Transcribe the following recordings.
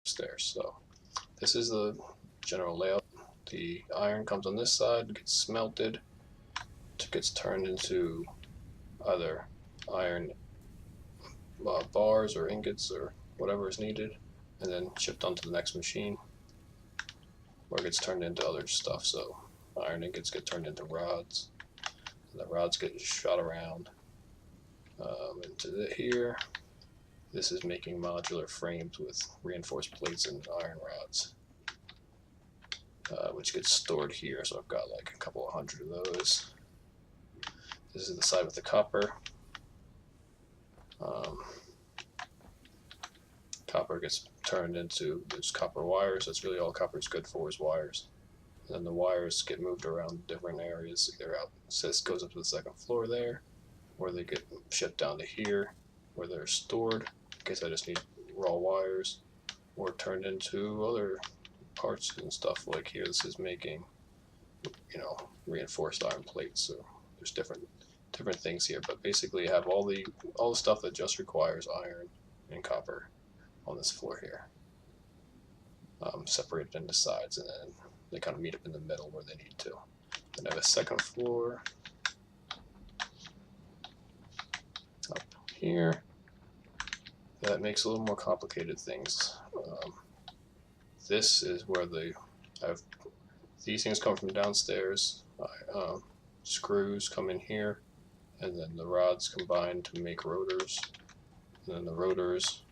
upstairs. So this is the general layout. The iron comes on this side, gets smelted, gets turned into either iron bars or ingots or whatever is needed, and then shipped onto the next machine where it gets turned into other stuff. So iron ingots get turned into rods, and the rods get shot around into here. This is making modular frames with reinforced plates and iron rods, which gets stored here. So I've got like a couple of hundred of those. This is the side with the copper. Copper gets turned into those copper wires. That's really all copper is good for, is wires. And then the wires get moved around different areas. Either out, so this goes up to the second floor there, or they get shipped down to here, where they're stored in case I just need raw wires, or turned into other parts and stuff. Like here, this is making, reinforced iron plates. So there's different things here, but basically you have all the stuff that just requires iron and copper on this floor here, separated into sides, and then they kind of meet up in the middle where they need to. Then I have a second floor up here that makes a little more complicated things. This is where these things come from downstairs. Screws come in here, and then the rods combine to make rotors. And then the rotors,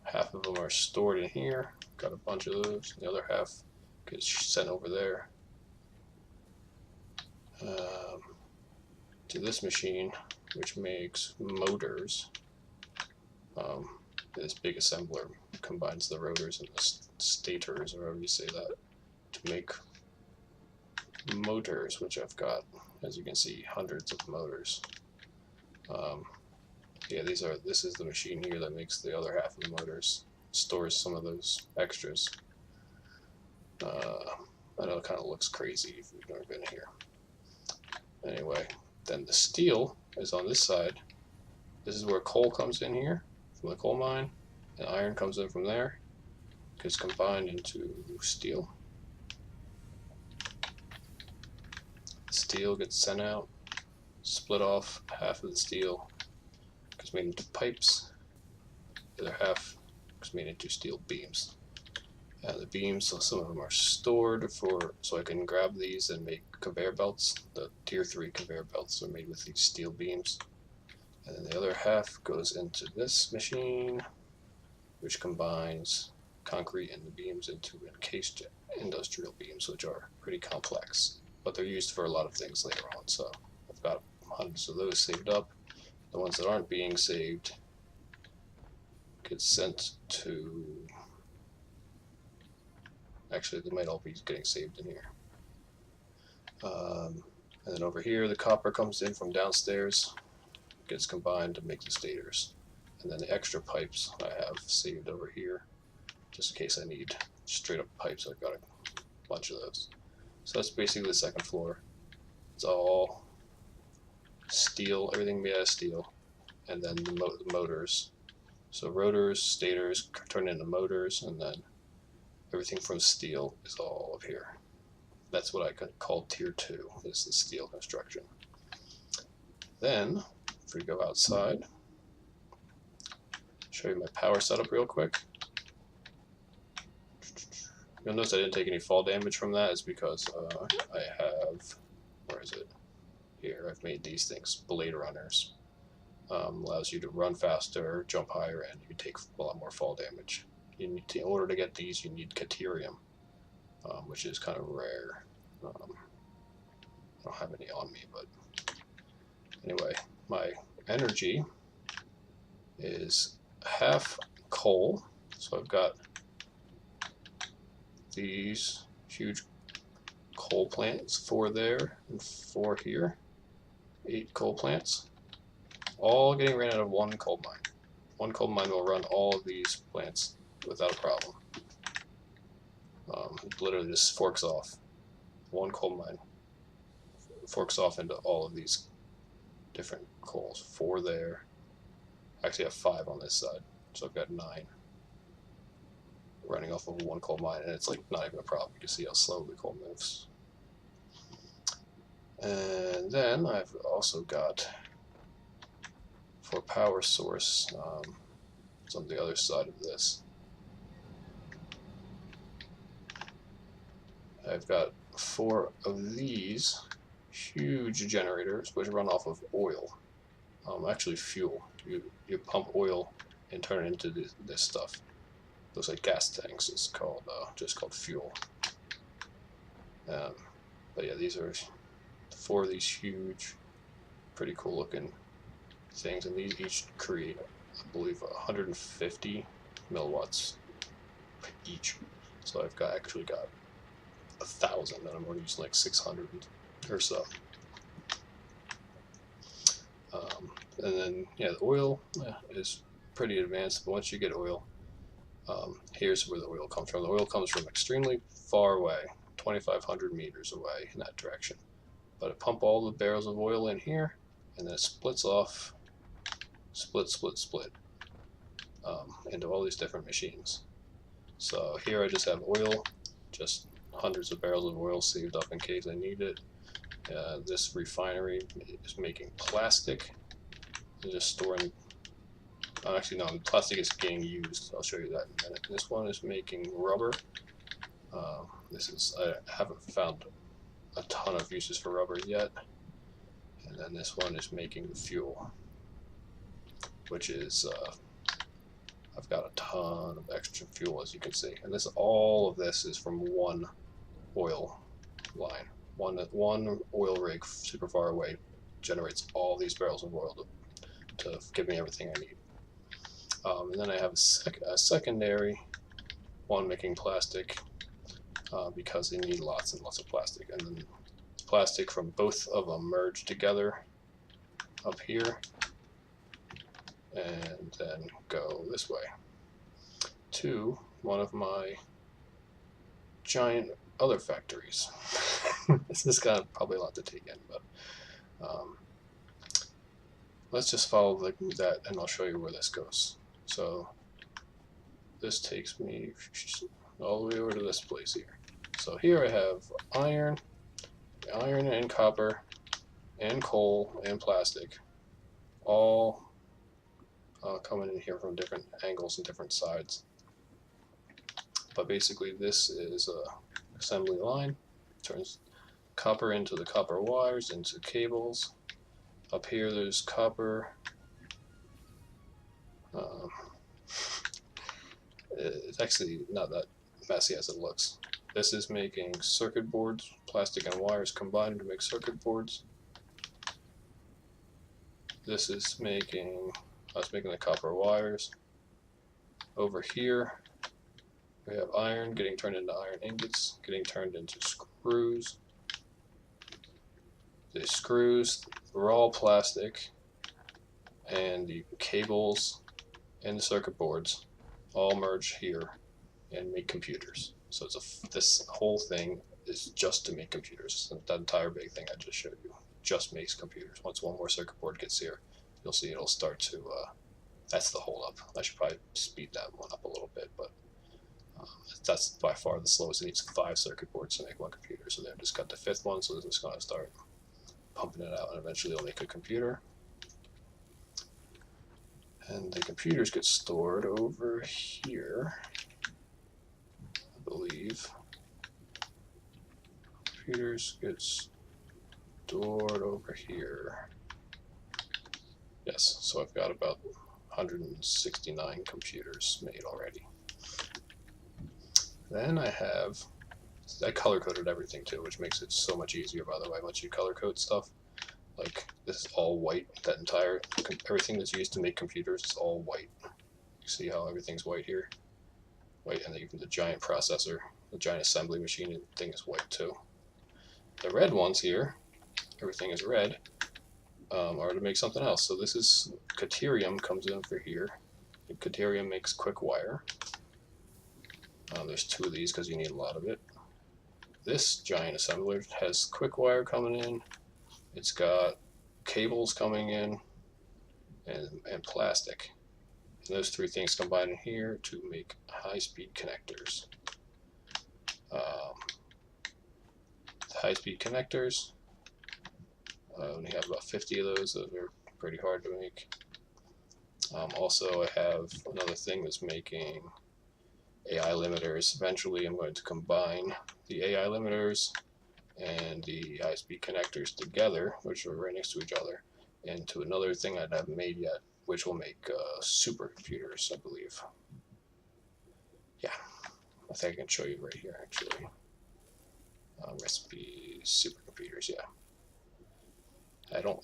half of them are stored in here. Got a bunch of those. The other half gets sent over there to this machine, which makes motors. This big assembler combines the rotors and the stators, or however you say that, to make motors, which I've got, as you can see, hundreds of motors. This is the machine here that makes the other half of the motors, stores some of those extras. I know it kind of looks crazy if you've never been here. Anyway, then the steel is on this side. This is where coal comes in here from the coal mine, and iron comes in from there. Gets combined into steel. Steel gets sent out, split off. Half of the steel gets made into pipes. The other half gets made into steel beams. The beams, so some of them are stored so I can grab these and make conveyor belts. The tier 3 conveyor belts are made with these steel beams. And then the other half goes into this machine, which combines concrete and the beams into encased industrial beams, which are pretty complex, but they're used for a lot of things later on. So I've got hundreds of those saved up. The ones that aren't being saved get sent to, actually they might all be getting saved in here. And then over here the copper comes in from downstairs, gets combined to make the stators. And then the extra pipes I have saved over here, just in case I need straight up pipes. I've got a bunch of those. So that's basically the second floor. It's all steel, everything made out of steel, and then the motors. So rotors, stators turn into motors, and then everything from steel is all up here. That's what I could call tier 2, is the steel construction. Then, if we go outside, show you my power setup real quick. You'll notice I didn't take any fall damage from that. It's because I have, where is it? Here, I've made these things, blade runners. Allows you to run faster, jump higher, and you take a lot more fall damage. In order to get these, you need Caterium, which is kind of rare. I don't have any on me, but anyway, my energy is half coal. So I've got these huge coal plants, 4 there and 4 here, 8 coal plants, all getting ran out of one coal mine. One coal mine will run all of these plants without a problem. It literally just forks off. One coal mine forks off into all of these different coals. 4 there. Actually, I have 5 on this side, so I've got 9. running off of one coal mine, and it's like not even a problem. You can see how slowly coal moves. And then I've also got, for power source, it's on the other side of this. I've got 4 of these huge generators which run off of oil, actually fuel. You pump oil and turn it into this stuff. Looks like gas tanks. It's called just called fuel. But yeah, these are 4 of these huge, pretty cool looking things, and these each create, I believe, 150 milliwatts each. So I've actually got 1,000, and I'm only using like 600 or so. And then yeah, the oil is pretty advanced. But once you get oil, here's where the oil comes from. The oil comes from extremely far away, 2,500 meters away in that direction. But I pump all the barrels of oil in here, and then it splits off, split, into all these different machines. So here I just have oil, just hundreds of barrels of oil saved up in case I need it. This refinery is making plastic. They're just storing. Actually, no, plastic is getting used. I'll show you that in a minute. This one is making rubber. I haven't found a ton of uses for rubber yet. And then this one is making the fuel, which is I've got a ton of extra fuel, as you can see. And all of this is from one oil line. One oil rig super far away generates all these barrels of oil to give me everything I need. And then I have a secondary one making plastic because they need lots and lots of plastic. And then plastic from both of them merge together up here and then go this way to one of my giant other factories. This is kind of probably a lot to take in, but let's just follow that and I'll show you where this goes. So this takes me all the way over to this place here. So here I have iron and copper and coal and plastic, all coming in here from different angles and different sides. But basically this is a assembly line, turns copper into the copper wires, into cables. Up here there's copper. It's actually not that messy as it looks. This is making circuit boards, plastic and wires combined to make circuit boards. This is making, I was making the copper wires. Over here we have iron getting turned into iron ingots, getting turned into screws. The screws are all plastic, and the cables and the circuit boards all merge here and make computers. So this whole thing is just to make computers. That entire big thing I just showed you just makes computers. Once one more circuit board gets here, you'll see it'll start to, that's the hold up. I should probably speed that one up a little bit, but that's by far the slowest. It needs 5 circuit boards to make one computer. So they've just got the 5th one, so this is going to start pumping it out, and eventually it'll make a computer. And the computers get stored over here, I believe. Computers get stored over here. Yes, so I've got about 169 computers made already. Then I color coded everything too, which makes it so much easier, by the way. Once you color code stuff, like this is all white. That entire, everything that's used to make computers is all white. You see how everything's white here? White, and even the giant processor, the giant assembly machine thing is white too. The red ones here, everything is red, are to make something else. So this is, Caterium comes in for here. And Caterium makes quick wire. There's 2 of these because you need a lot of it. This giant assembler has quick wire coming in. It's got cables coming in and plastic. And those three things combine in here to make high-speed connectors. High-speed connectors, I only have about 50 of those. Those are pretty hard to make. Also, I have another thing that's making AI limiters. Eventually, I'm going to combine the AI limiters and the high-speed connectors together, which are right next to each other, into another thing I haven't made yet, which will make supercomputers, I believe. Yeah, I think I can show you right here, actually. Recipe supercomputers, yeah.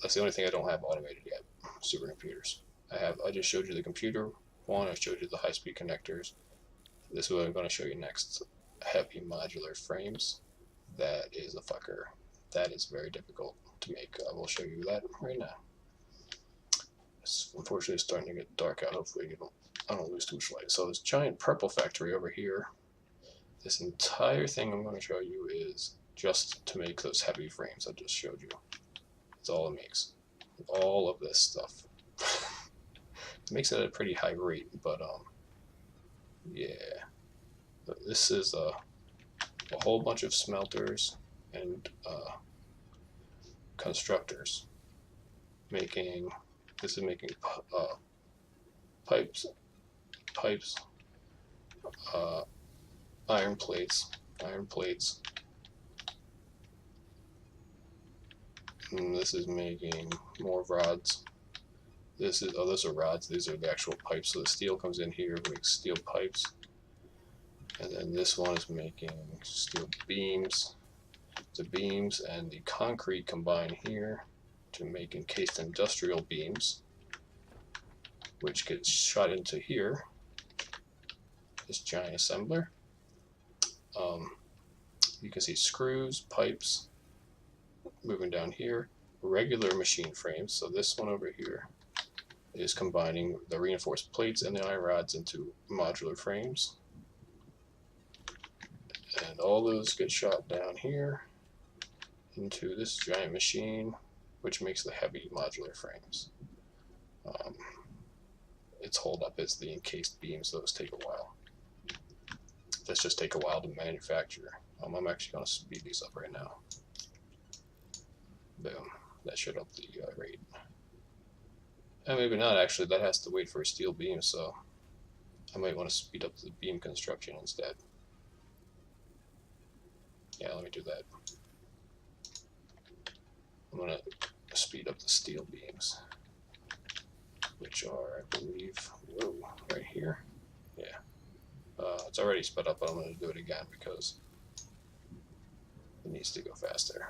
That's the only thing I don't have automated yet, supercomputers. I just showed you the computer one, I showed you the high-speed connectors. This is what I'm going to show you next. Heavy modular frames. That is a fucker. That is very difficult to make. I will show you that right now. It's unfortunately starting to get dark out. Hopefully I don't lose too much light. So this giant purple factory over here, this entire thing I'm going to show you is just to make those heavy frames I just showed you. That's all it makes. All of this stuff. It makes it at a pretty high rate, but yeah. This is a whole bunch of smelters and constructors making. This is making pipes, iron plates, and this is making more rods. Those are rods. These are the actual pipes. So the steel comes in here, makes steel pipes. And then this one is making steel beams. The beams and the concrete combine here to make encased industrial beams, which gets shot into here, this giant assembler. You can see screws, pipes moving down here, regular machine frames. So this one over here is combining the reinforced plates and the iron rods into modular frames. And all those get shot down here into this giant machine, which makes the heavy modular frames. Its holdup is the encased beams. Those take a while. Those just take a while to manufacture. I'm actually going to speed these up right now. Boom. That should up the rate. And maybe not, actually. That has to wait for a steel beam, so I might want to speed up the beam construction instead. Yeah, let me do that. I'm going to speed up the steel beams, which are, I believe, whoa, right here. Yeah. It's already sped up, but I'm going to do it again because it needs to go faster.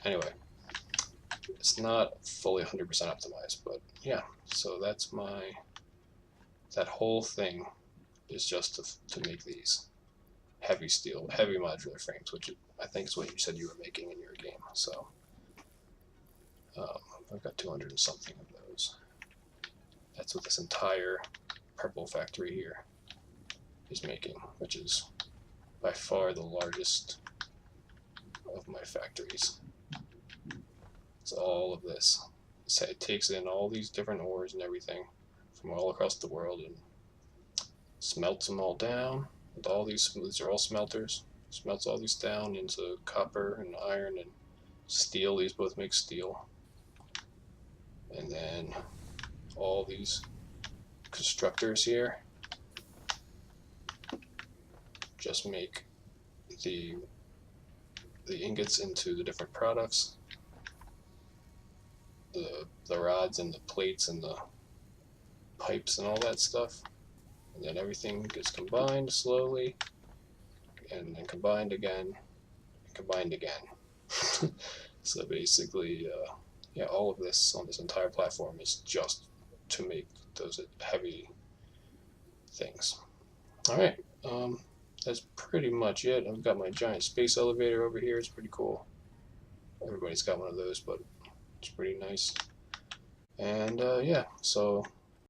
Anyway, it's not fully 100% optimized, but yeah, so that's that whole thing is just to make these heavy modular frames, which I think is what you said you were making in your game. So I've got 200 and something of those. That's what this entire purple factory here is making, which is by far the largest of my factories. It's all of this. So it takes in all these different ores and everything from all across the world and smelts them all down. With all these are all smelters. Smelts all these down into copper and iron and steel. These both make steel. And then all these constructors here just make the ingots into the different products, the rods and the plates and the pipes and all that stuff, and then everything gets combined slowly and then combined again and combined again. So basically yeah, all of this on this entire platform is just to make those heavy things. Alright, that's pretty much it. I've got my giant space elevator over here. It's pretty cool. Everybody's got one of those, but it's pretty nice. And yeah, so